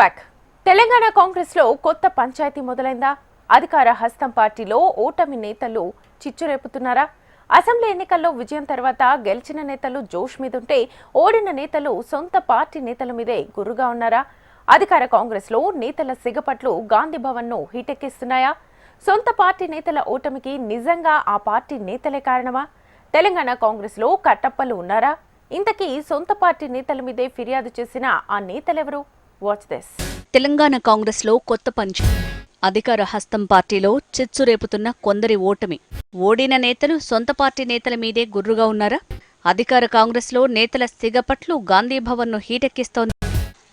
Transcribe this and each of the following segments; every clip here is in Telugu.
బ్యాక్ తెలంగాణ కాంగ్రెస్ లో కొత్త పంచాయతీ మొదలైందా? అధికార హస్తం పార్టీలో ఓటమి నేతలు చిచ్చురేపుతున్నారా? అసెంబ్లీ ఎన్నికల్లో విజయం తర్వాత గెలిచిన నేతలు జోష్ మీదుంటే ఓడిన నేతలు సొంత పార్టీ నేతల మీదే గుర్రుగా ఉన్నారా? అధికార కాంగ్రెస్ లో నేతల సిగపట్లు గాంధీ భవన్ ను హీటెక్కిస్తున్నాయా? సొంత పార్టీ నేతల ఓటమికి నిజంగా ఆ పార్టీ నేతలే కారణమా? తెలంగాణ కాంగ్రెస్ లో కట్టప్పలు ఉన్నారా? ఇంతకీ సొంత పార్టీ నేతల మీదే ఫిర్యాదు చేసిన ఆ నేతలెవరు? Watch this. తెలంగాణ కాంగ్రెస్ లో కొత్త పంచ్. అధికార హస్తం పార్టీలో చిచ్చురేపుతున్న కొందరి ఓటమి. ఓడిన నేతలు సొంత పార్టీ నేతల మీదే గుర్రుగా ఉన్నారా? అధికార కాంగ్రెస్ లో నేతల సిగపట్లు గాంధీభవన్ ను హీటెక్కిస్తోంది.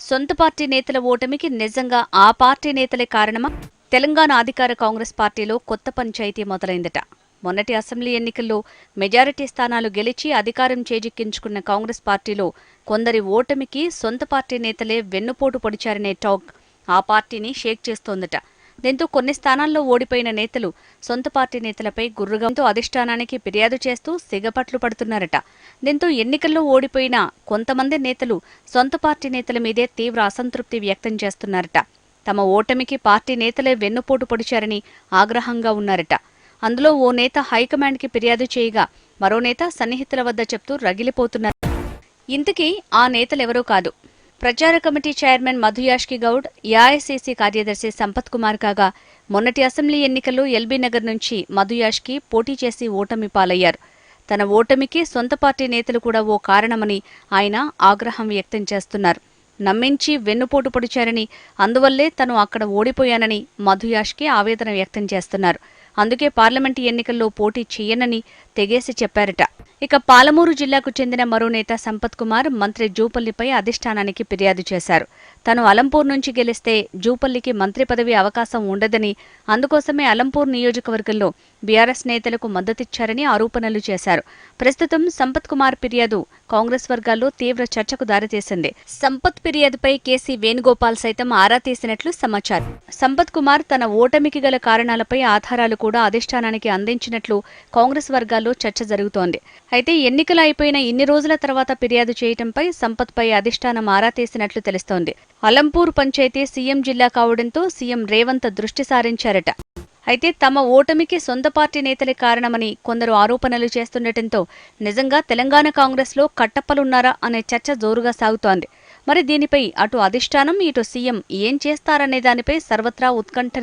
సొంత పార్టీ నేతల ఓటమికి నిజంగా ఆ పార్టీ నేతలే కారణమా? తెలంగాణ అధికార కాంగ్రెస్ పార్టీలో కొత్త పంచాయతీ మొదలైందట. మొన్నటి అసెంబ్లీ ఎన్నికల్లో మెజారిటీ స్థానాలు గెలిచి అధికారం చేజిక్కించుకున్న కాంగ్రెస్ పార్టీలో కొందరి ఓటమికి సొంత పార్టీ నేతలే వెన్నుపోటు పొడిచారనే టాక్ ఆ పార్టీని షేక్ చేస్తోందట. దీంతో కొన్ని స్థానాల్లో ఓడిపోయిన నేతలు సొంత పార్టీ నేతలపై గుర్రుగంతో అధిష్టానానికి ఫిర్యాదు చేస్తూ సిగపట్లు పడుతున్నారట. దీంతో ఎన్నికల్లో ఓడిపోయిన కొంతమంది నేతలు సొంత పార్టీ నేతల మీదే తీవ్ర అసంతృప్తి వ్యక్తం చేస్తున్నారట. తమ ఓటమికి పార్టీ నేతలే వెన్నుపోటు పొడిచారని ఆగ్రహంగా ఉన్నారట. అందులో ఓ నేత హైకమాండ్కి ఫిర్యాదు చేయగా మరో నేత సన్నిహితుల వద్ద చెప్తూ రగిలిపోతున్నారు. ఇంతకీ ఆ నేతలెవరూ కాదు. ప్రచార committee chairman Madhu Yashki Goud, AICC కార్యదర్శి సంపత్ కుమార్ కాగా మొన్నటి అసెంబ్లీ ఎన్నికల్లో ఎల్బీనగర్ నుంచి మధుయాష్కి పోటీ చేసి ఓటమి పాలయ్యారు. తన ఓటమికి సొంత పార్టీ నేతలు కూడా ఓ కారణమని ఆయన ఆగ్రహం వ్యక్తం చేస్తున్నారు. నమ్మించి వెన్నుపోటు పొడిచారని, అందువల్లే తను అక్కడ ఓడిపోయానని మధుయాష్కి ఆవేదన వ్యక్తం చేస్తున్నారు. అందుకే పార్లమెంటు ఎన్నికల్లో పోటీ చేయనని తెగేసి చెప్పారట. ఇక పాలమూరు జిల్లాకు చెందిన మరో నేత సంపత్ కుమార్ మంత్రి జూపల్లిపై అధిష్టానానికి ఫిర్యాదు చేశారు. తను అలంపూర్ నుంచి గెలిస్తే జూపల్లికి మంత్రి పదవి అవకాశం ఉండదని, అందుకోసమే అలంపూర్ నియోజకవర్గంలో బీఆర్ఎస్ నేతలకు మద్దతిచ్చారని ఆరోపణలు చేశారు. ప్రస్తుతం సంపత్ కుమార్ ఫిర్యాదు కాంగ్రెస్ వర్గాల్లో తీవ్ర చర్చకు దారితీసింది. సంపత్ ఫిర్యాదుపై కేసీ వేణుగోపాల్ సైతం ఆరా తీసినట్లు సమాచారం. సంపత్ కుమార్ తన ఓటమికి గల కారణాలపై ఆధారాలు కూడా అధిష్టానానికి అందించినట్లు కాంగ్రెస్ వర్గాల్లో చర్చ జరుగుతోంది. అయితే ఎన్నికలు అయిపోయిన ఇన్ని రోజుల తర్వాత ఫిర్యాదు చేయటంపై సంపత్పై అధిష్టానం ఆరా తీసినట్లు తెలుస్తోంది. అలంపూర్ పంచాయతీ సీఎం జిల్లా కావడంతో సీఎం రేవంత్ దృష్టి సారించారట. అయితే తమ ఓటమికి సొంత పార్టీ నేతలే కారణమని కొందరు ఆరోపణలు చేస్తుండటంతో నిజంగా తెలంగాణ కాంగ్రెస్లో కట్టప్పలున్నారా అనే చర్చ జోరుగా సాగుతోంది. మరి దీనిపై అటు అధిష్టానం, ఇటు సీఎం ఏం చేస్తారనే దానిపై సర్వత్రా ఉత్కంఠ